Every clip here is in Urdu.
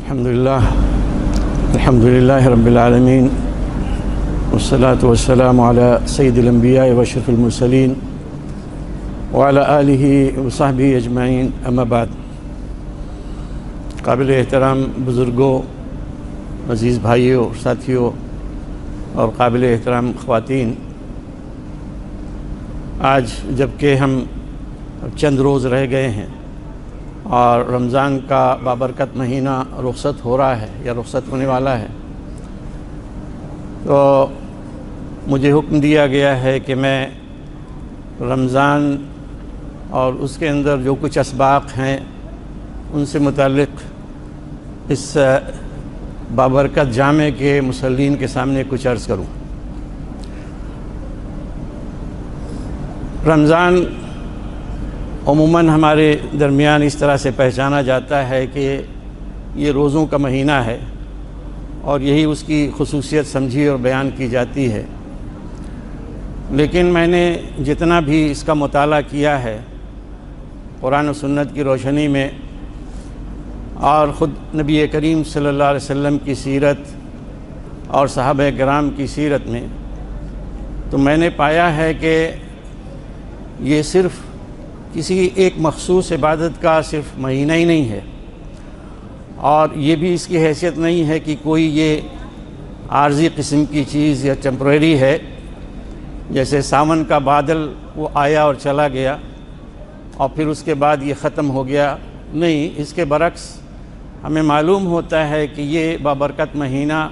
الحمد لله رب العالمين والصلاة والسلام على سيد الأنبياء وأشرف المرسلين وعلى آله وصحبه أجمعين أما بعد. قابل احترام بزرگوں، عزیز بھائیوں اور ساتھیوں اور قابل احترام خواتین، آج جب کہ ہم چند روز رہ گئے ہیں اور رمضان کا بابرکت مہینہ رخصت ہو رہا ہے یا رخصت ہونے والا ہے، تو مجھے حکم دیا گیا ہے کہ میں رمضان اور اس کے اندر جو کچھ اسباق ہیں ان سے متعلق اس بابرکت جامع کے مصلین کے سامنے کچھ عرض کروں. رمضان عموماً ہمارے درمیان اس طرح سے پہچانا جاتا ہے کہ یہ روزوں کا مہینہ ہے اور یہی اس کی خصوصیت سمجھی اور بیان کی جاتی ہے. لیکن میں نے جتنا بھی اس کا مطالعہ کیا ہے قرآن و سنت کی روشنی میں اور خود نبی کریم صلی اللہ علیہ وسلم کی سیرت اور صحابہ کرام کی سیرت میں، تو میں نے پایا ہے کہ یہ صرف کسی ایک مخصوص عبادت کا صرف مہینہ ہی نہیں ہے، اور یہ بھی اس کی حیثیت نہیں ہے کہ کوئی یہ عارضی قسم کی چیز یا ٹیمپریری ہے، جیسے ساون کا بادل وہ آیا اور چلا گیا اور پھر اس کے بعد یہ ختم ہو گیا. نہیں، اس کے برعکس ہمیں معلوم ہوتا ہے کہ یہ بابرکت مہینہ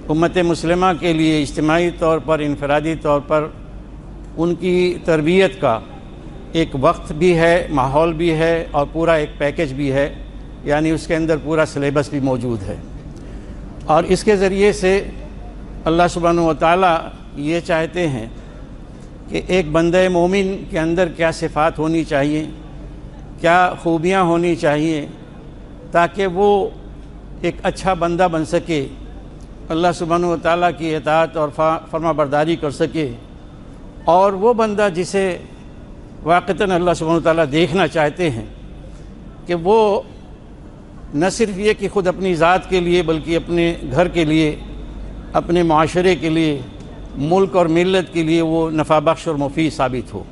امت مسلمہ کے لیے اجتماعی طور پر، انفرادی طور پر ان کی تربیت کا ایک وقت بھی ہے، ماحول بھی ہے اور پورا ایک پیکج بھی ہے، یعنی اس کے اندر پورا سلیبس بھی موجود ہے. اور اس کے ذریعے سے اللہ سبحانہ و تعالیٰ یہ چاہتے ہیں کہ ایک بندہ مومن کے اندر کیا صفات ہونی چاہیے، کیا خوبیاں ہونی چاہیے، تاکہ وہ ایک اچھا بندہ بن سکے، اللہ سبحانہ و تعالیٰ کی اطاعت اور فرما برداری کر سکے، اور وہ بندہ جسے واقعتاً اللہ سبحانہ و تعالیٰ دیکھنا چاہتے ہیں کہ وہ نہ صرف یہ کہ خود اپنی ذات کے لیے بلکہ اپنے گھر کے لیے، اپنے معاشرے کے لیے، ملک اور ملت کے لیے وہ نفع بخش اور مفید ثابت ہو،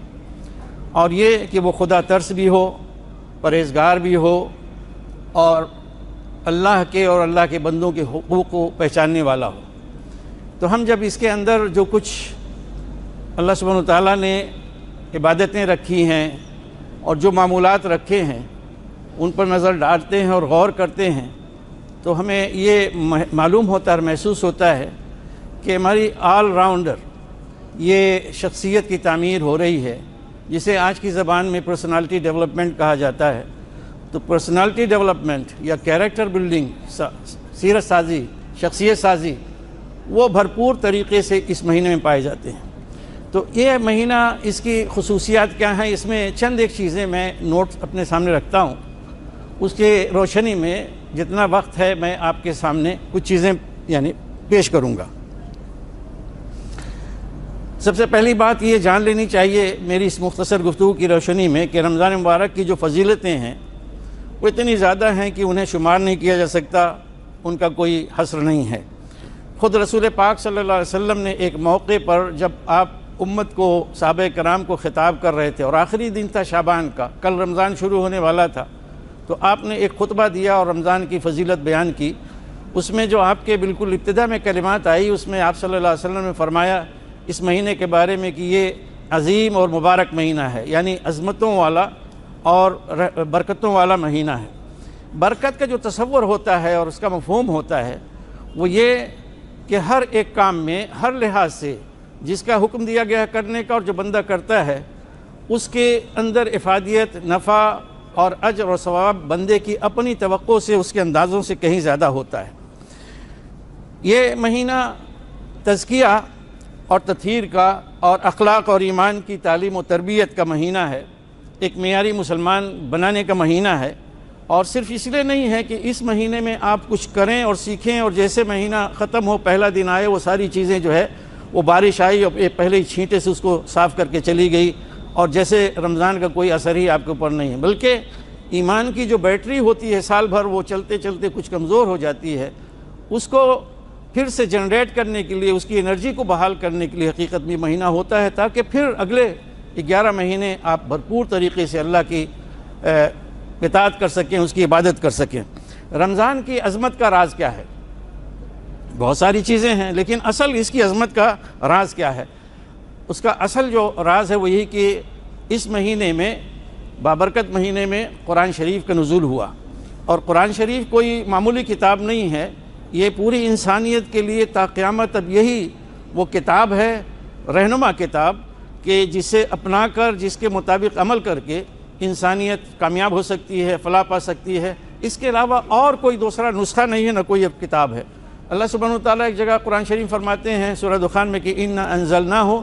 اور یہ کہ وہ خدا ترس بھی ہو، پرہیزگار بھی ہو، اور اللہ کے اور اللہ کے بندوں کے حقوق کو پہچاننے والا ہو. تو ہم جب اس کے اندر جو کچھ اللہ سبحانہ و تعالیٰ نے عبادتیں رکھی ہیں اور جو معمولات رکھے ہیں ان پر نظر ڈالتے ہیں اور غور کرتے ہیں، تو ہمیں یہ معلوم ہوتا ہے اور محسوس ہوتا ہے کہ ہماری آل راؤنڈر یہ شخصیت کی تعمیر ہو رہی ہے، جسے آج کی زبان میں پرسنالٹی ڈیولپمنٹ کہا جاتا ہے. تو پرسنالٹی ڈیولپمنٹ یا کیریکٹر بلڈنگ، سیرت سازی، شخصیت سازی، وہ بھرپور طریقے سے اس مہینے میں پائے جاتے ہیں. تو یہ مہینہ، اس کی خصوصیات کیا ہیں، اس میں چند ایک چیزیں میں نوٹ اپنے سامنے رکھتا ہوں. اس کے روشنی میں جتنا وقت ہے میں آپ کے سامنے کچھ چیزیں پیش کروں گا. سب سے پہلی بات یہ جان لینی چاہیے میری اس مختصر گفتگو کی روشنی میں کہ رمضان مبارک کی جو فضیلتیں ہیں وہ اتنی زیادہ ہیں کہ انہیں شمار نہیں کیا جا سکتا، ان کا کوئی حصر نہیں ہے. خود رسول پاک صلی اللہ علیہ وسلم نے ایک موقع پر جب آپ امت کو، صحابہ کرام کو خطاب کر رہے تھے اور آخری دن تھا شعبان کا، کل رمضان شروع ہونے والا تھا، تو آپ نے ایک خطبہ دیا اور رمضان کی فضیلت بیان کی. اس میں جو آپ کے بالکل ابتدا میں کلمات آئی، اس میں آپ صلی اللہ علیہ وسلم نے فرمایا اس مہینے کے بارے میں کہ یہ عظیم اور مبارک مہینہ ہے، یعنی عظمتوں والا اور برکتوں والا مہینہ ہے. برکت کا جو تصور ہوتا ہے اور اس کا مفہوم ہوتا ہے وہ یہ کہ ہر ایک کام میں، ہر لحاظ سے جس کا حکم دیا گیا کرنے کا اور جو بندہ کرتا ہے، اس کے اندر افادیت، نفع اور اجر اور ثواب بندے کی اپنی توقع سے، اس کے اندازوں سے کہیں زیادہ ہوتا ہے. یہ مہینہ تزکیہ اور تطہیر کا اور اخلاق اور ایمان کی تعلیم و تربیت کا مہینہ ہے، ایک معیاری مسلمان بنانے کا مہینہ ہے. اور صرف اس لیے نہیں ہے کہ اس مہینے میں آپ کچھ کریں اور سیکھیں اور جیسے مہینہ ختم ہو، پہلا دن آئے، وہ ساری چیزیں جو ہے وہ بارش آئی اور پہلے ہی چھینٹے سے اس کو صاف کر کے چلی گئی اور جیسے رمضان کا کوئی اثر ہی آپ کے اوپر نہیں ہے، بلکہ ایمان کی جو بیٹری ہوتی ہے سال بھر وہ چلتے چلتے کچھ کمزور ہو جاتی ہے، اس کو پھر سے جنریٹ کرنے کے لیے، اس کی انرجی کو بحال کرنے کے لیے حقیقت میں مہینہ ہوتا ہے، تاکہ پھر اگلے 11 مہینے آپ بھرپور طریقے سے اللہ کی اطاعت کر سکیں، اس کی عبادت کر سکیں۔ رمضان کی عظمت کا راز کیا ہے؟ بہت ساری چیزیں ہیں، لیکن اصل اس کی عظمت کا راز کیا ہے؟ اس کا اصل جو راز ہے وہ یہی کہ اس مہینے میں، بابرکت مہینے میں قرآن شریف کا نزول ہوا، اور قرآن شریف کوئی معمولی کتاب نہیں ہے، یہ پوری انسانیت کے لیے تا قیامت اب یہی وہ کتاب ہے، رہنما کتاب، کہ جسے اپنا کر، جس کے مطابق عمل کر کے انسانیت کامیاب ہو سکتی ہے، فلاح پا سکتی ہے۔ اس کے علاوہ اور کوئی دوسرا نسخہ نہیں ہے، نہ کوئی اب کتاب ہے۔ اللہ سبحانہ وتعالیٰ ایک جگہ قرآن شریف فرماتے ہیں سورہ دخان میں کہ اِنَّا أَنزَلْنَاهُ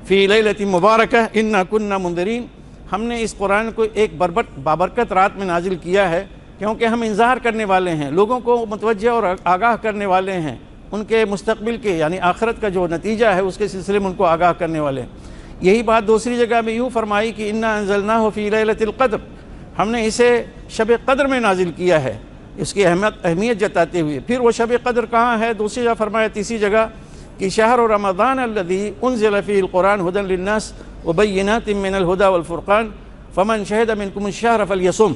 فِي لَيْلَةٍ مُبَارَكَةٍ إِنَّا كُنَّا مُنذِرِينَ، ہم نے اس قرآن کو ایک بابرکت رات میں نازل کیا ہے، کیونکہ ہم انذار کرنے والے ہیں، لوگوں کو متوجہ اور آگاہ کرنے والے ہیں، ان کے مستقبل کے یعنی آخرت کا جو نتیجہ ہے اس کے سلسلے میں ان کو آگاہ کرنے والے ہیں۔ یہی بات دوسری جگہ میں یوں فرمائی کہ اِنَّا أَنزَلْنَاهُ فِي لَيْلَةِ الْقَدْرِ، ہم نے اسے شب قدر میں نازل کیا ہے، اس کی اہمیت جتاتے ہوئے۔ پھر وہ شب قدر کہاں ہے؟ دوسری جگہ فرمایا، تیسری جگہ کہ شہر رمضان الذی انزل فیہ القرآن ھدی للناس وبینات من الھدی والفرقان فمن شہد منکم الشہر فلیصم۔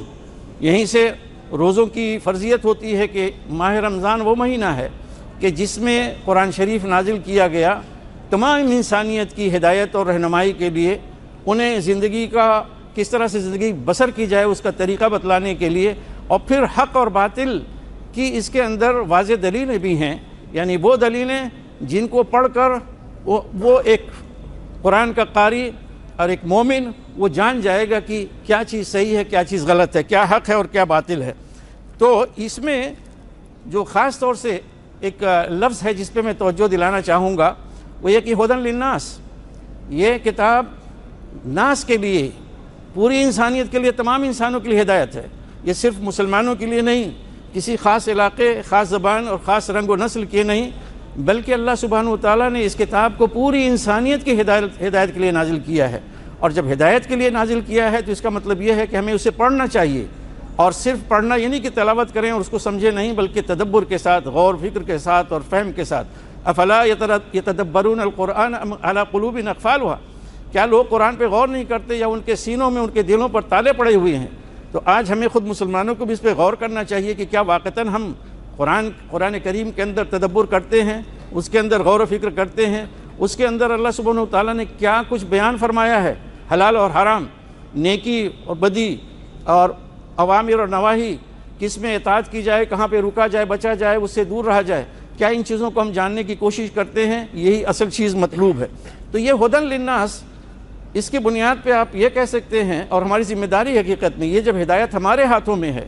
یہیں سے روزوں کی فرضیت ہوتی ہے کہ ماہ رمضان وہ مہینہ ہے کہ جس میں قرآن شریف نازل کیا گیا تمام انسانیت کی ہدایت اور رہنمائی کے لیے، انہیں زندگی کا کس طرح سے زندگی بسر کی جائے اس کا طریقہ بتلانے کے لیے، اور پھر حق اور باطل کی اس کے اندر واضح دلیلیں بھی ہیں، یعنی وہ دلیلیں جن کو پڑھ کر وہ ایک قرآن کا قاری اور ایک مومن وہ جان جائے گا کہ کیا چیز صحیح ہے، کیا چیز غلط ہے، کیا حق ہے اور کیا باطل ہے۔ تو اس میں جو خاص طور سے ایک لفظ ہے جس پہ میں توجہ دلانا چاہوں گا وہ یہ کہ ھدی للناس، یہ کتاب ناس کے لیے، پوری انسانیت کے لیے، تمام انسانوں کے لیے ہدایت ہے۔ یہ صرف مسلمانوں کے لیے نہیں، کسی خاص علاقے، خاص زبان اور خاص رنگ و نسل کے نہیں، بلکہ اللہ سبحانہ وتعالیٰ نے اس کتاب کو پوری انسانیت کی ہدایت کے لیے نازل کیا ہے۔ اور جب ہدایت کے لیے نازل کیا ہے تو اس کا مطلب یہ ہے کہ ہمیں اسے پڑھنا چاہیے، اور صرف پڑھنا یعنی کہ تلاوت کریں اور اس کو سمجھے نہیں، بلکہ تدبر کے ساتھ، غور فکر کے ساتھ اور فہم کے ساتھ۔ افلا یتدبرون القرآن ام علی قلوب اقفالها، کیا لوگ قرآن پہ غور نہیں کرتے یا ان کے سینوں میں، ان کے دلوں پر تالے پڑے ہوئے ہیں؟ تو آج ہمیں خود مسلمانوں کو بھی اس پہ غور کرنا چاہیے کہ کیا واقعتاً ہم قرآن کریم کے اندر تدبر کرتے ہیں، اس کے اندر غور و فکر کرتے ہیں، اس کے اندر اللہ سبحانہ وتعالیٰ نے کیا کچھ بیان فرمایا ہے، حلال اور حرام، نیکی اور بدی، اور اوامر اور نواہی، کس میں اطاعت کی جائے، کہاں پہ رکا جائے، بچا جائے، اس سے دور رہا جائے، کیا ان چیزوں کو ہم جاننے کی کوشش کرتے ہیں؟ یہی اصل چیز مطلوب ہے۔ تو یہ ھدی للناس، اس کی بنیاد پہ آپ یہ کہہ سکتے ہیں، اور ہماری ذمہ داری حقیقت میں یہ، جب ہدایت ہمارے ہاتھوں میں ہے،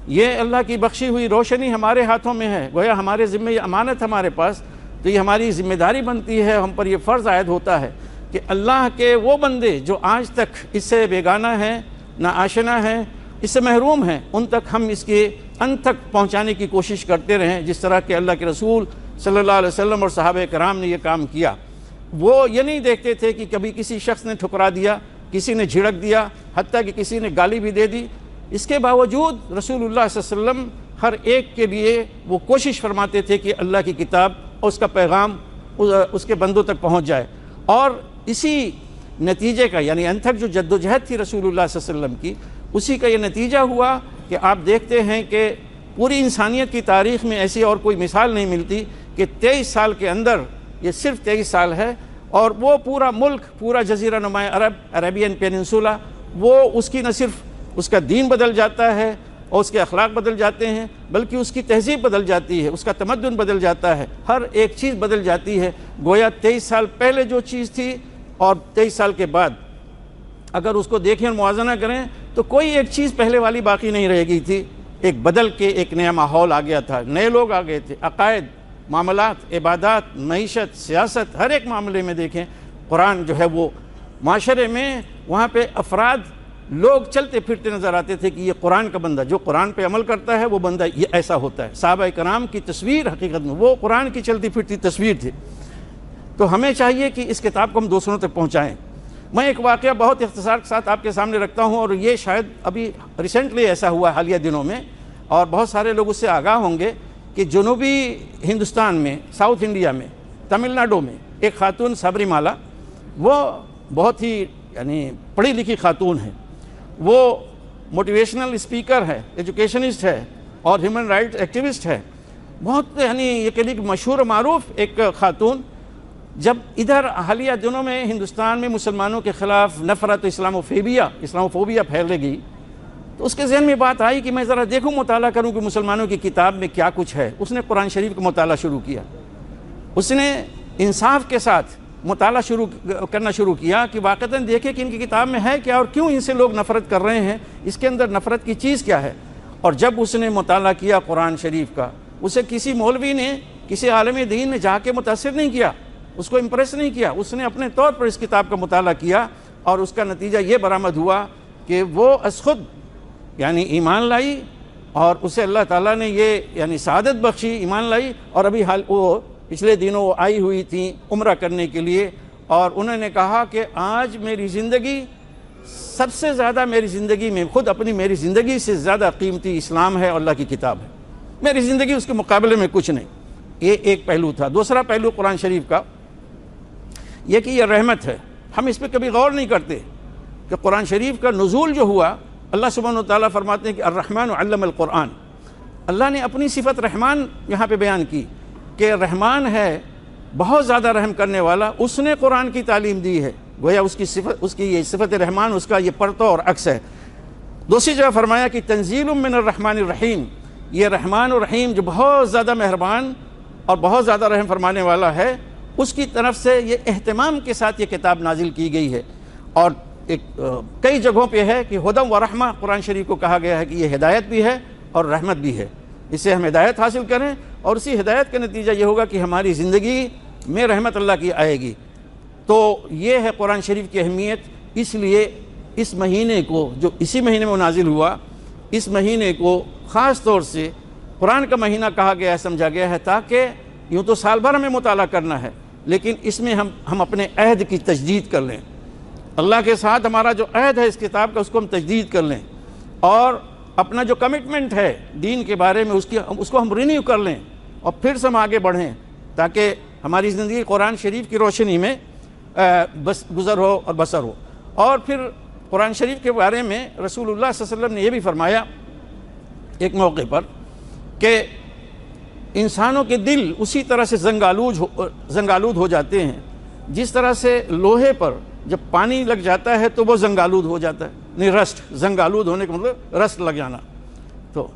یہ اللہ کی بخشی ہوئی روشنی ہمارے ہاتھوں میں ہے، گویا ہمارے ذمہ یہ امانت ہمارے پاس، تو یہ ہماری ذمہ داری بنتی ہے، ہم پر یہ فرض عائد ہوتا ہے کہ اللہ کے وہ بندے جو آج تک اس سے بیگانہ ہیں، نا آشنا ہیں، اس سے محروم ہیں، ان تک ہم اس کے انت تک پہنچانے کی کوشش کرتے رہیں، جس طرح کہ اللہ کے رسول صلی اللہ علیہ وسلم اور صحابہ کرام نے یہ کام کیا۔ وہ یہ نہیں دیکھتے تھے کہ کبھی کسی شخص نے ٹھکرا دیا، کسی نے جھڑک دیا، حتیٰ کہ کسی نے گالی بھی دے دی، اس کے باوجود رسول اللہ صلی اللہ علیہ وسلم ہر ایک کے لیے وہ کوشش فرماتے تھے کہ اللہ کی کتاب اور اس کا پیغام اس کے بندوں تک پہنچ جائے، اور اسی نتیجے کا، یعنی انتھک جو جدوجہد تھی رسول اللہ صلی اللہ علیہ وسلم کی، اسی کا یہ نتیجہ ہوا کہ آپ دیکھتے ہیں کہ پوری انسانیت کی تاریخ میں ایسی اور کوئی مثال نہیں ملتی کہ 23 سال کے اندر، یہ صرف 23 سال ہے، اور وہ پورا ملک، پورا جزیرہ نما عرب، عربین پیننسولا، وہ اس کی نہ صرف اس کا دین بدل جاتا ہے اور اس کے اخلاق بدل جاتے ہیں، بلکہ اس کی تہذیب بدل جاتی ہے، اس کا تمدن بدل جاتا ہے، ہر ایک چیز بدل جاتی ہے۔ گویا 23 سال پہلے جو چیز تھی اور 23 سال کے بعد اگر اس کو دیکھیں اور موازنہ کریں تو کوئی ایک چیز پہلے والی باقی نہیں رہ گئی تھی، ایک بدل کے ایک نیا ماحول آ گیا تھا، نئے لوگ آ گئے تھے، عقائد، معاملات، عبادات، معیشت، سیاست، ہر ایک معاملے میں دیکھیں قرآن جو ہے وہ معاشرے میں، وہاں پہ افراد، لوگ چلتے پھرتے نظر آتے تھے کہ یہ قرآن کا بندہ، جو قرآن پہ عمل کرتا ہے وہ بندہ یہ ایسا ہوتا ہے۔ صحابہ کرام کی تصویر حقیقت میں وہ قرآن کی چلتی پھرتی تصویر تھی۔ تو ہمیں چاہیے کہ اس کتاب کو ہم دوسروں تک پہنچائیں، میں ایک واقعہ بہت اختصار کے ساتھ آپ کے سامنے رکھتا ہوں، اور یہ شاید ابھی ریسنٹلی ایسا ہوا حالیہ دنوں میں، اور بہت سارے لوگ اس سے آگاہ ہوں گے کہ جنوبی ہندوستان میں، ساؤتھ انڈیا میں، تمل ناڈو میں ایک خاتون سبری مالا، وہ بہت ہی یعنی پڑھی لکھی خاتون ہے، وہ موٹیویشنل اسپیکر ہے، ایجوکیشنسٹ ہے اور ہیومن رائٹ ایکٹیوسٹ ہے، بہت یعنی یہ کہہ کہ مشہور و معروف ایک خاتون۔ جب ادھر حالیہ دنوں میں ہندوستان میں مسلمانوں کے خلاف نفرت و اسلاموفوبیا پھیل گئی، تو اس کے ذہن میں بات آئی کہ میں ذرا دیکھوں، مطالعہ کروں کہ مسلمانوں کی کتاب میں کیا کچھ ہے۔ اس نے قرآن شریف کا مطالعہ شروع کیا، اس نے انصاف کے ساتھ مطالعہ کرنا شروع کیا کہ واقعتاً دیکھے کہ ان کی کتاب میں ہے کیا اور کیوں ان سے لوگ نفرت کر رہے ہیں، اس کے اندر نفرت کی چیز کیا ہے۔ اور جب اس نے مطالعہ کیا قرآن شریف کا، اسے کسی مولوی نے، کسی عالم دین نے جا کے متاثر نہیں کیا، اس کو امپریس نہیں کیا، اس نے اپنے طور پر اس کتاب کا مطالعہ کیا، اور اس کا نتیجہ یہ برآمد ہوا کہ وہ از خود یعنی ایمان لائی، اور اسے اللہ تعالیٰ نے یہ یعنی سعادت بخشی، ایمان لائی، اور ابھی وہ پچھلے دنوں وہ آئی ہوئی تھیں عمرہ کرنے کے لیے، اور انہوں نے کہا کہ آج میری زندگی سب سے زیادہ، میری زندگی میں خود اپنی میری زندگی سے زیادہ قیمتی اسلام ہے اور اللہ کی کتاب ہے، میری زندگی اس کے مقابلے میں کچھ نہیں۔ یہ ایک پہلو تھا۔ دوسرا پہلو قرآن شریف کا یہ کہ یہ رحمت ہے۔ ہم اس پہ کبھی غور نہیں کرتے کہ قرآن شریف کا نزول جو ہوا، اللہ سبحانہ و تعالیٰ فرماتے ہیں کہ الرحمن علم القرآن، اللہ نے اپنی صفت رحمان یہاں پہ بیان کی کہ رحمان ہے، بہت زیادہ رحم کرنے والا، اس نے قرآن کی تعلیم دی ہے، گویا اس کی یہ صفت رحمان، اس کا یہ پرتو اور عکس ہے۔ دوسری جگہ فرمایا کہ تنزیل من الرحمن الرحیم، یہ رحمان اور رحیم جو بہت زیادہ مہربان اور بہت زیادہ رحم فرمانے والا ہے، اس کی طرف سے یہ اہتمام کے ساتھ یہ کتاب نازل کی گئی ہے۔ اور کئی جگہوں پہ ہے کہ ہدی و رحمہ قرآن شریف کو کہا گیا ہے کہ یہ ہدایت بھی ہے اور رحمت بھی ہے، اس سے ہم ہدایت حاصل کریں، اور اسی ہدایت کا نتیجہ یہ ہوگا کہ ہماری زندگی میں رحمت اللہ کی آئے گی۔ تو یہ ہے قرآن شریف کی اہمیت۔ اس لیے اس مہینے کو، جو اسی مہینے میں نازل ہوا، اس مہینے کو خاص طور سے قرآن کا مہینہ کہا گیا ہے، سمجھا گیا ہے، تاکہ یوں تو سال بھر ہمیں مطالعہ کرنا ہے، لیکن اس میں ہم اپنے عہد کی تجدید کر لیں، اللہ کے ساتھ ہمارا جو عہد ہے اس کتاب کا، اس کو ہم تجدید کر لیں، اور اپنا جو کمٹمنٹ ہے دین کے بارے میں اس کو ہم رینیو کر لیں، اور پھر سے ہم آگے بڑھیں، تاکہ ہماری زندگی قرآن شریف کی روشنی میں بس گزر ہو اور بسر ہو۔ اور پھر قرآن شریف کے بارے میں رسول اللہ صلی اللہ علیہ وسلم نے یہ بھی فرمایا ایک موقع پر کہ انسانوں کے دل اسی طرح سے زنگالود ہو جاتے ہیں جس طرح سے لوہے پر جب پانی لگ جاتا ہے تو وہ زنگالود ہو جاتا ہے، نہیں رسٹ، زنگالود ہونے کا مطلب رسٹ لگ جانا۔ تو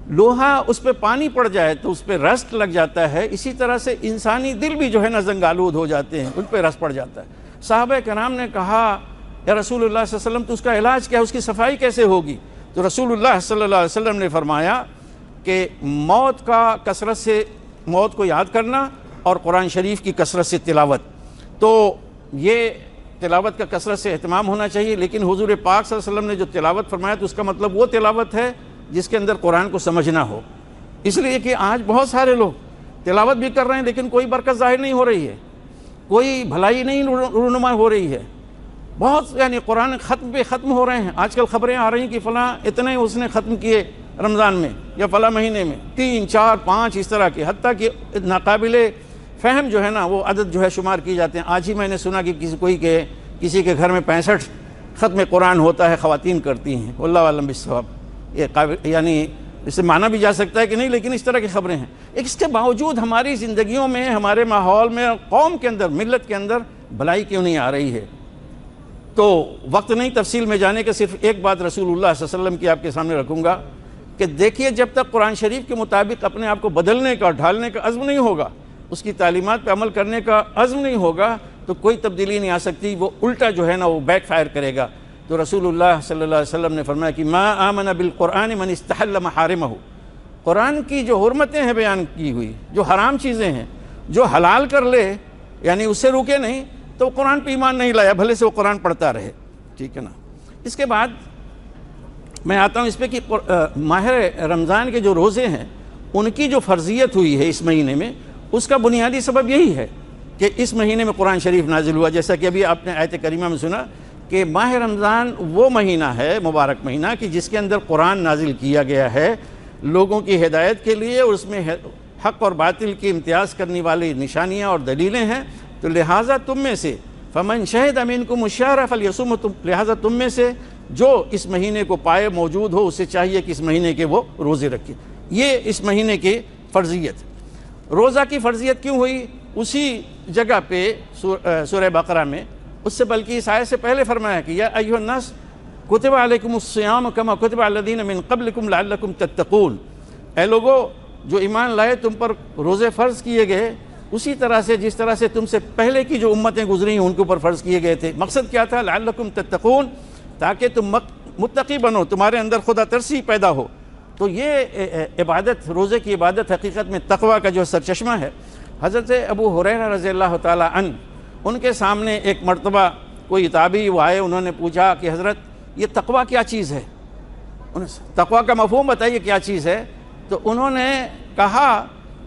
لوہا اس پہ پانی پڑ جائے تو اس پہ رسٹ لگ جاتا ہے، اسی طرح سے انسانی دل بھی جو ہے نا زنگالود ہو جاتے ہیں، ان پہ رسٹ پڑ جاتا ہے۔ صحابہ کرام نے کہا یا رسول اللہ صلی اللہ علیہ وسلم تو اس کا علاج کیا ہے، اس کی صفائی کیسے ہوگی؟ تو رسول اللہ صلی اللہ علیہ وسلم نے فرمایا کہ موت کو یاد کرنا اور قرآن شریف کی کثرت سے تلاوت۔ تو یہ تلاوت کا کثرت سے اہتمام ہونا چاہیے، لیکن حضور پاک صلی اللہ علیہ وسلم نے جو تلاوت فرمایا تو اس کا مطلب وہ تلاوت ہے جس کے اندر قرآن کو سمجھنا ہو۔ اس لیے کہ آج بہت سارے لوگ تلاوت بھی کر رہے ہیں لیکن کوئی برکت ظاہر نہیں ہو رہی ہے، کوئی بھلائی نہیں رونما ہو رہی ہے، بہت یعنی قرآن ختم ہو رہے ہیں۔ آج کل خبریں آ رہی ہیں کہ فلاں اتنے اس نے ختم کیے رمضان میں یا فلاں مہینے میں، 3 4 5 اس طرح کے، حتیٰ کہ ناقابل فہم جو ہے نا وہ عدد جو ہے شمار کی جاتے ہیں۔ آج ہی میں نے سنا کہ کسی کے گھر میں 65 ختم قرآن ہوتا ہے، خواتین کرتی ہیں، واللہ عالم بالصواب۔ یہ یعنی اس سے مانا بھی جا سکتا ہے کہ نہیں، لیکن اس طرح کی خبریں ہیں۔ اس کے باوجود ہماری زندگیوں میں، ہمارے ماحول میں، قوم کے اندر، ملت کے اندر بھلائی کیوں نہیں آ رہی ہے؟ تو وقت نہیں تفصیل میں جانے کے، صرف ایک بات رسول اللہ صلی اللہ علیہ وسلم کی آپ کے سامنے رکھوں گا کہ دیکھیے، جب تک قرآن شریف کے مطابق اپنے آپ کو بدلنے کا، ڈھالنے کا عزم نہیں ہوگا، اس کی تعلیمات پہ عمل کرنے کا عزم نہیں ہوگا، تو کوئی تبدیلی نہیں آ سکتی، وہ الٹا جو ہے نا وہ بیک فائر کرے گا۔ تو رسول اللہ صلی اللہ علیہ وسلم نے فرمایا کہ ما آمن بالقرآن من استحل محارمہ، قرآن کی جو حرمتیں ہیں بیان کی ہوئی، جو حرام چیزیں ہیں، جو حلال کر لے یعنی اس سے روکے نہیں، تو قرآن پہ ایمان نہیں لایا، بھلے سے وہ قرآن پڑھتا رہے، ٹھیک ہے نا۔ اس کے بعد میں آتا ہوں اس پہ کہ ماہ رمضان کے جو روزے ہیں ان کی جو فرضیت ہوئی ہے اس مہینے میں، اس کا بنیادی سبب یہی ہے کہ اس مہینے میں قرآن شریف نازل ہوا، جیسا کہ ابھی آپ نے آیت کریمہ میں سنا کہ ماہ رمضان وہ مہینہ ہے، مبارک مہینہ، کہ جس کے اندر قرآن نازل کیا گیا ہے لوگوں کی ہدایت کے لیے، اور اس میں حق اور باطل کی امتیاز کرنے والی نشانیاں اور دلیلیں ہیں۔ تو لہٰذا تم میں سے فمن شہد منکم الشہر فلیصمہ، لہٰذا تم میں سے جو اس مہینے کو پائے موجود ہو اسے چاہیے کہ اس مہینے کے وہ روزے رکھے۔ یہ اس مہینے کی فرضیت۔ روزہ کی فرضیت کیوں ہوئی؟ اسی جگہ پہ سورہ بقرہ میں، اس سے بلکہ اس آیت سے پہلے فرمایا کہ یا ایھا الناس کتب علیکم الصیام کما کتب علی الذین من قبلکم لعلکم تتقون، اے لوگو جو ایمان لائے تم پر روزے فرض کیے گئے اسی طرح سے جس طرح سے تم سے پہلے کی جو امتیں گزری ہیں ان کے اوپر فرض کیے گئے تھے۔ مقصد کیا تھا؟ لعلکم تتقون، تاکہ تم متقی بنو، تمہارے اندر خدا ترسی پیدا ہو۔ تو یہ عبادت، روزے کی عبادت حقیقت میں تقویٰ کا جو سرچشمہ ہے۔ حضرت ابو ہریرہ رضی اللہ تعالیٰ عنہ، ان کے سامنے ایک مرتبہ کوئی تابعی وہ آئے، انہوں نے پوچھا کہ حضرت یہ تقویٰ کیا چیز ہے؟ تقویٰ کا مفہوم بتائیے کیا چیز ہے؟ تو انہوں نے کہا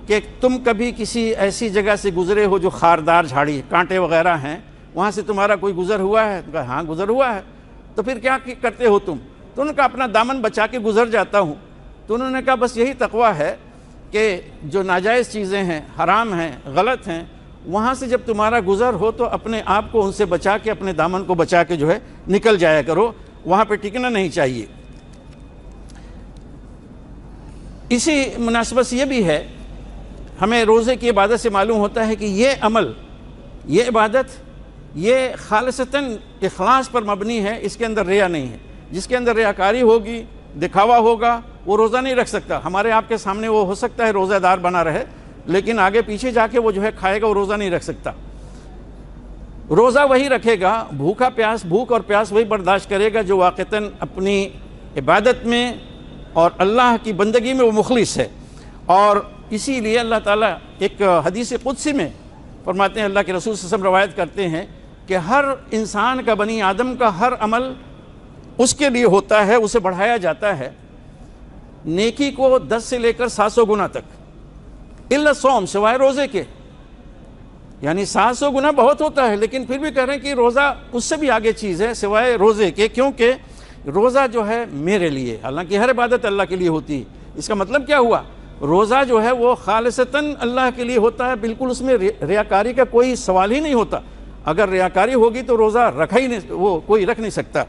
کہ تم کبھی کسی ایسی جگہ سے گزرے ہو جو خاردار جھاڑی، کانٹے وغیرہ ہیں، وہاں سے تمہارا کوئی گزر ہوا ہے؟ کہا ہاں گزر ہوا ہے۔ تو پھر کیا کرتے ہو تم؟ تو انہوں نے کہا اپنا دامن بچا کے گزر جاتا ہوں۔ تو انہوں نے کہا بس یہی تقویٰ ہے کہ جو ناجائز چیزیں ہیں، حرام ہیں، غلط ہیں، وہاں سے جب تمہارا گزر ہو تو اپنے آپ کو ان سے بچا کے، اپنے دامن کو بچا کے جو ہے نکل جایا کرو، وہاں پہ ٹکنا نہیں چاہیے۔ اسی مناسبت سے یہ بھی ہے، ہمیں روزے کی عبادت سے معلوم ہوتا ہے کہ یہ عمل، یہ عبادت، یہ خالصتاً اخلاص پر مبنی ہے، اس کے اندر ریا نہیں ہے۔ جس کے اندر ریاکاری ہوگی، دکھاوا ہوگا، وہ روزہ نہیں رکھ سکتا۔ ہمارے آپ کے سامنے وہ ہو سکتا ہے روزہ دار بنا رہے، لیکن آگے پیچھے جا کے وہ جو ہے کھائے گا، وہ روزہ نہیں رکھ سکتا۔ روزہ وہی رکھے گا، بھوک اور پیاس وہی برداشت کرے گا جو واقعتاً اپنی عبادت میں اور اللہ کی بندگی میں وہ مخلص ہے۔ اور اسی لیے اللہ تعالیٰ ایک حدیث قدسی میں فرماتے ہیں، اللہ کے رسول صلی اللہ علیہ وسلم روایت کرتے ہیں کہ ہر انسان کا، بنی آدم کا ہر عمل اس کے لیے ہوتا ہے، اسے بڑھایا جاتا ہے نیکی کو 10 سے لے کر 700 گنا تک، الا الصوم، سوائے روزے کے۔ یعنی 700 گنا بہت ہوتا ہے، لیکن پھر بھی کہہ رہے ہیں کہ روزہ اس سے بھی آگے چیز ہے سوائے روزے کے، کیونکہ روزہ جو ہے میرے لیے، حالانکہ ہر عبادت اللہ کے لیے ہوتی ہے۔ اس کا مطلب کیا ہوا؟ روزہ جو ہے وہ خالصتاً اللہ کے لیے ہوتا ہے، بالکل اس میں ریاکاری کا کوئی سوال ہی نہیں ہوتا۔ اگر ریاکاری ہوگی تو روزہ رکھا ہی نہیں، وہ کوئی رکھ نہیں سکتا۔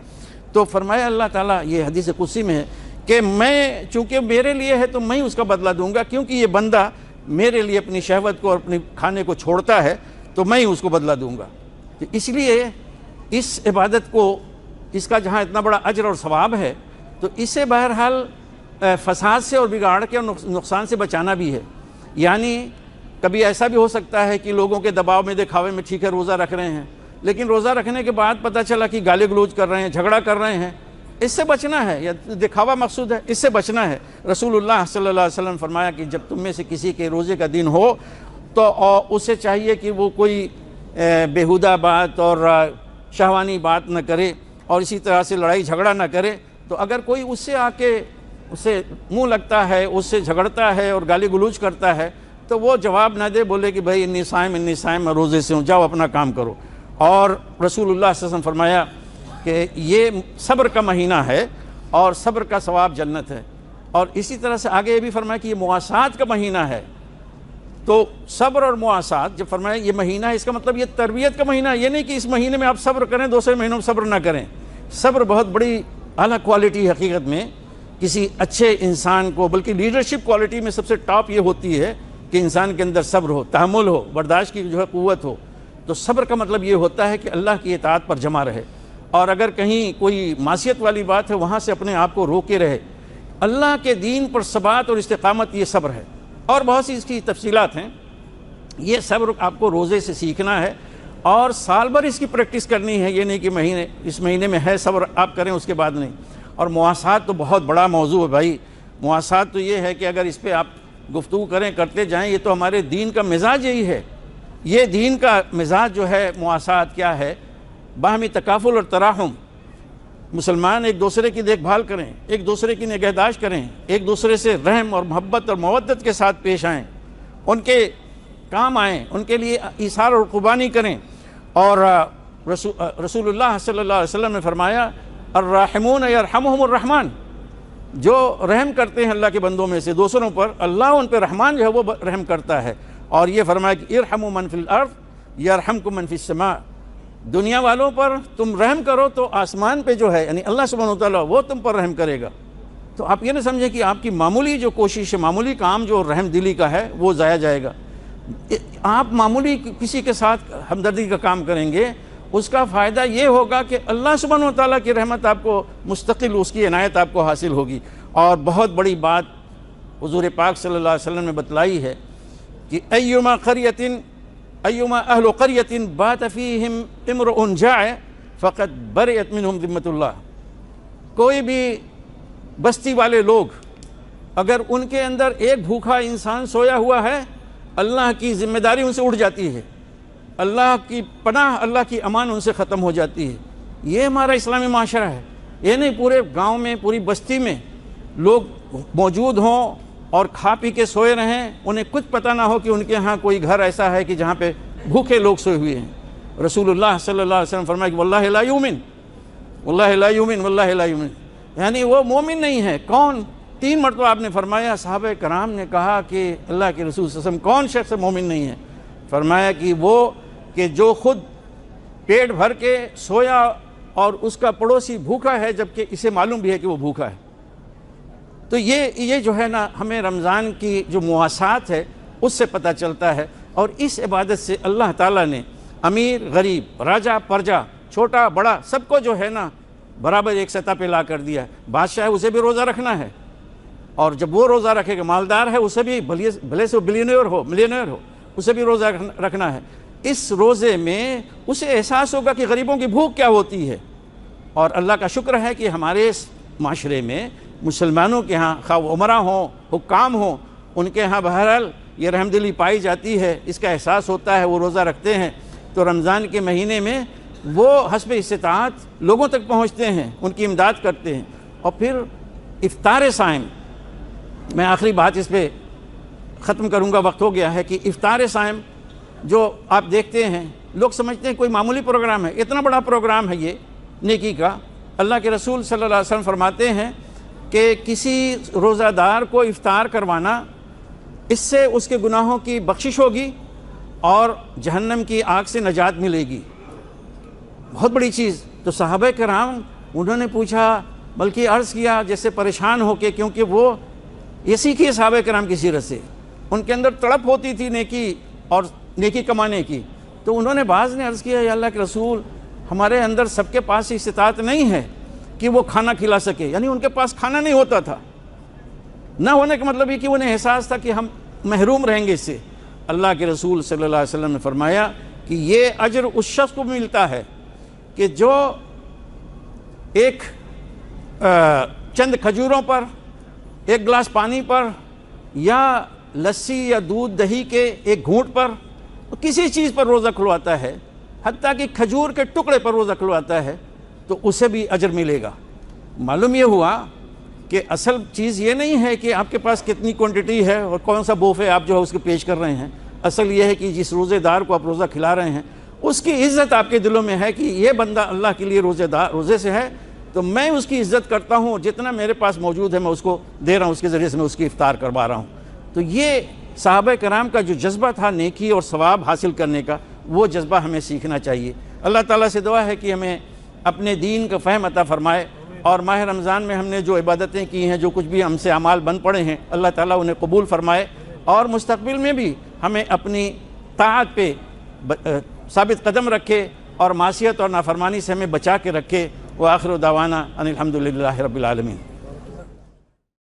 تو فرمایا اللہ تعالیٰ، یہ حدیث قدسی میں ہے کہ میں چونکہ میرے لیے ہے تو میں اس کا بدلہ دوں گا، کیونکہ یہ بندہ میرے لیے اپنی شہوت کو اور اپنے کھانے کو چھوڑتا ہے تو میں اس کو بدلہ دوں گا۔ تو اس لیے اس عبادت کو، اس کا جہاں اتنا بڑا اجر اور ثواب ہے، تو اسے بہرحال فساد سے اور بگاڑ کے اور نقصان سے بچانا بھی ہے۔ یعنی کبھی ایسا بھی ہو سکتا ہے کہ لوگوں کے دباؤ میں، دکھاوے میں ٹھیک ہے روزہ رکھ رہے ہیں، لیکن روزہ رکھنے کے بعد پتہ چلا کہ گالی گلوچ کر رہے ہیں، جھگڑا کر رہے ہیں، اس سے بچنا ہے، یا دکھاوا مقصود ہے، اس سے بچنا ہے۔ رسول اللہ صلی اللہ علیہ وسلم فرمایا کہ جب تم میں سے کسی کے روزے کا دن ہو تو اسے چاہیے کہ وہ کوئی بیہودہ بات اور شہوانی بات نہ کرے، اور اسی طرح سے لڑائی جھگڑا نہ کرے۔ تو اگر کوئی اس سے آ کے اسے منہ لگتا ہے، اس سے جھگڑتا ہے اور گالی گلوچ کرتا ہے، تو وہ جواب نہ دے، بولے کہ بھائی انی صائم میں روزے سے ہوں، جاؤ اپنا کام کرو۔ اور رسول اللہ صلی اللہ علیہ وسلم فرمایا کہ یہ صبر کا مہینہ ہے اور صبر کا ثواب جنت ہے۔ اور اسی طرح سے آگے یہ بھی فرمایا کہ یہ مواسات کا مہینہ ہے۔ تو صبر اور مواسات جب فرمایا یہ مہینہ ہے، اس کا مطلب یہ تربیت کا مہینہ ہے، یہ نہیں کہ اس مہینے میں آپ صبر کریں، دوسرے مہینوں میں صبر نہ کریں۔ صبر بہت بڑی اعلیٰ کوالٹی حقیقت میں کسی اچھے انسان کو، بلکہ لیڈرشپ کوالٹی میں سب سے ٹاپ یہ ہوتی ہے کہ انسان کے اندر صبر ہو، تحمل ہو، برداشت کی جو ہے قوت ہو۔ تو صبر کا مطلب یہ ہوتا ہے کہ اللہ کی اطاعت پر جمع رہے، اور اگر کہیں کوئی معصیت والی بات ہے وہاں سے اپنے آپ کو روکے رہے۔ اللہ کے دین پر ثبات اور استقامت، یہ صبر ہے۔ اور بہت سی اس کی تفصیلات ہیں۔ یہ صبر آپ کو روزے سے سیکھنا ہے اور سال بھر اس کی پریکٹس کرنی ہے، یہ نہیں کہ اس مہینے میں ہے صبر آپ کریں اس کے بعد نہیں۔ اور مواسات تو بہت بڑا موضوع ہے بھائی۔ مواسات تو یہ ہے کہ اگر اس پہ آپ گفتگو کرتے جائیں، یہ تو ہمارے دین کا مزاج یہی ہے۔ یہ دین کا مزاج جو ہے، مواسات کیا ہے؟ باہمی تکافل اور تراحم، مسلمان ایک دوسرے کی دیکھ بھال کریں، ایک دوسرے کی نگہداشت کریں، ایک دوسرے سے رحم اور محبت اور مودت کے ساتھ پیش آئیں، ان کے کام آئیں، ان کے لیے ایثار اور قربانی کریں۔ اور رسول اللہ صلی اللہ علیہ وسلم نے فرمایا الراحمون یرحمہم الرحمن، جو رحم کرتے ہیں اللہ کے بندوں میں سے دوسروں پر، اللہ ان پہ رحمان جو ہے وہ رحم کرتا ہے۔ اور یہ فرمایا کہ ارحموا من فی الارض یرحمکم من فی السماء، دنیا والوں پر تم رحم کرو تو آسمان پہ جو ہے یعنی اللہ سبحانہ وتعالیٰ وہ تم پر رحم کرے گا۔ تو آپ یہ نہ سمجھیں کہ آپ کی معمولی جو کوشش ہے، معمولی کام جو رحم دلی کا ہے وہ ضائع جائے گا۔ آپ معمولی کسی کے ساتھ ہمدردی کا کام کریں گے، اس کا فائدہ یہ ہوگا کہ اللہ سبحانہ وتعالیٰ کی رحمت آپ کو مستقل، اس کی عنایت آپ کو حاصل ہوگی۔ اور بہت بڑی بات حضور پاک صلی اللہ علیہ وسلم نے بتلائی ہے کہ ایما اہل قریۃ بات فیہم امرؤ جاع فقد برئت منہم ذمۃ اللہ، کوئی بھی بستی والے لوگ اگر ان کے اندر ایک بھوکا انسان سویا ہوا ہے، اللہ کی ذمہ داری ان سے اٹھ جاتی ہے، اللہ کی پناہ، اللہ کی امان ان سے ختم ہو جاتی ہے۔ یہ ہمارا اسلامی معاشرہ ہے۔ یہ نہیں پورے گاؤں میں، پوری بستی میں لوگ موجود ہوں اور کھا پی کے سوئے رہیں، انہیں کچھ پتہ نہ ہو کہ ان کے ہاں کوئی گھر ایسا ہے کہ جہاں پہ بھوکے لوگ سوئے ہوئے ہیں۔ رسول اللہ صلی اللہ علیہ وسلم فرمایا کہ واللہ لا یؤمن، واللہ لا یؤمن، واللہ لا یؤمن، یعنی وہ مومن نہیں ہے۔ کون؟ 3 مرتبہ آپ نے فرمایا۔ صحابہ کرام نے کہا کہ اللہ کے رسول صلی اللہ علیہ وسلم کون شخص مومن نہیں ہے؟ فرمایا کہ وہ کہ جو خود پیٹ بھر کے سویا اور اس کا پڑوسی بھوکا ہے جبکہ اسے معلوم بھی ہے کہ وہ بھوکا ہے۔ تو یہ جو ہے نا ہمیں رمضان کی جو مواسات ہے اس سے پتہ چلتا ہے۔ اور اس عبادت سے اللہ تعالیٰ نے امیر غریب، راجہ پرجا، چھوٹا بڑا سب کو جو ہے نا برابر ایک سطح پہ لا کر دیا ہے۔ بادشاہ ہے اسے بھی روزہ رکھنا ہے، اور جب وہ روزہ رکھے گا، مالدار ہے اسے بھی، بھلے سے ملینئر ہو اسے بھی روزہ رکھنا ہے۔ اس روزے میں اسے احساس ہوگا کہ غریبوں کی بھوک کیا ہوتی ہے۔ اور اللہ کا شکر ہے کہ ہمارے اس معاشرے میں مسلمانوں کے ہاں، خواہ وہ عمرہ ہوں، حکام ہوں، ان کے ہاں بہرحال یہ رحمدلی پائی جاتی ہے، اس کا احساس ہوتا ہے، وہ روزہ رکھتے ہیں۔ تو رمضان کے مہینے میں وہ حسب استطاعت لوگوں تک پہنچتے ہیں، ان کی امداد کرتے ہیں۔ اور پھر افطار صائم، میں آخری بات اس پہ ختم کروں گا، وقت ہو گیا ہے، کہ افطار صائم جو آپ دیکھتے ہیں، لوگ سمجھتے ہیں کوئی معمولی پروگرام ہے، اتنا بڑا پروگرام ہے یہ نیکی کا۔ اللہ کے رسول صلی اللہ علیہ وسلم فرماتے ہیں کہ کسی روزہ دار کو افطار کروانا، اس سے اس کے گناہوں کی بخشش ہوگی اور جہنم کی آگ سے نجات ملے گی۔ بہت بڑی چیز۔ تو صحابہ کرام انہوں نے پوچھا، بلکہ عرض کیا جیسے پریشان ہو کے، کیونکہ وہ یہ سیکھی صحابہ کرام کی سیرت سے، ان کے اندر تڑپ ہوتی تھی نیکی اور نیکی کمانے کی۔ تو انہوں نے بعض نے عرض کیا، یا اللہ کے رسول، ہمارے اندر سب کے پاس استطاعت نہیں ہے کہ وہ کھانا کھلا سکے، یعنی ان کے پاس کھانا نہیں ہوتا تھا۔ نہ ہونے کا مطلب یہ کہ انہیں احساس تھا کہ ہم محروم رہیں گے اس سے۔ اللہ کے رسول صلی اللہ علیہ وسلم نے فرمایا کہ یہ اجر اس شخص کو ملتا ہے کہ جو ایک چند کھجوروں پر، ایک گلاس پانی پر، یا لسی یا دودھ دہی کے ایک گھونٹ پر، کسی چیز پر روزہ کھلواتا ہے، حتیٰ کہ کھجور کے ٹکڑے پر روزہ کھلواتا ہے، تو اسے بھی اجر ملے گا۔ معلوم یہ ہوا کہ اصل چیز یہ نہیں ہے کہ آپ کے پاس کتنی کوانٹٹی ہے اور کون سا بوفے آپ جو ہے اس کو پیش کر رہے ہیں۔ اصل یہ ہے کہ جس روزے دار کو آپ روزہ کھلا رہے ہیں، اس کی عزت آپ کے دلوں میں ہے کہ یہ بندہ اللہ کے لیے روزے سے ہے، تو میں اس کی عزت کرتا ہوں، جتنا میرے پاس موجود ہے میں اس کو دے رہا ہوں، اس کے ذریعے سے میں اس کی افطار کروا رہا ہوں۔ تو یہ صحابہ کرام کا جو جذبہ تھا نیکی اور ثواب حاصل کرنے کا، وہ جذبہ ہمیں سیکھنا چاہیے۔ اللہ تعالیٰ سے دعا ہے کہ ہمیں اپنے دین کا فہم عطا فرمائے، اور ماہ رمضان میں ہم نے جو عبادتیں کی ہیں، جو کچھ بھی ہم سے اعمال بن پڑے ہیں، اللہ تعالیٰ انہیں قبول فرمائے، اور مستقبل میں بھی ہمیں اپنی طاعت پہ ثابت قدم رکھے اور معصیت اور نافرمانی سے ہمیں بچا کے رکھے۔ وآخر دعوانا ان الحمد للہ رب العالمین۔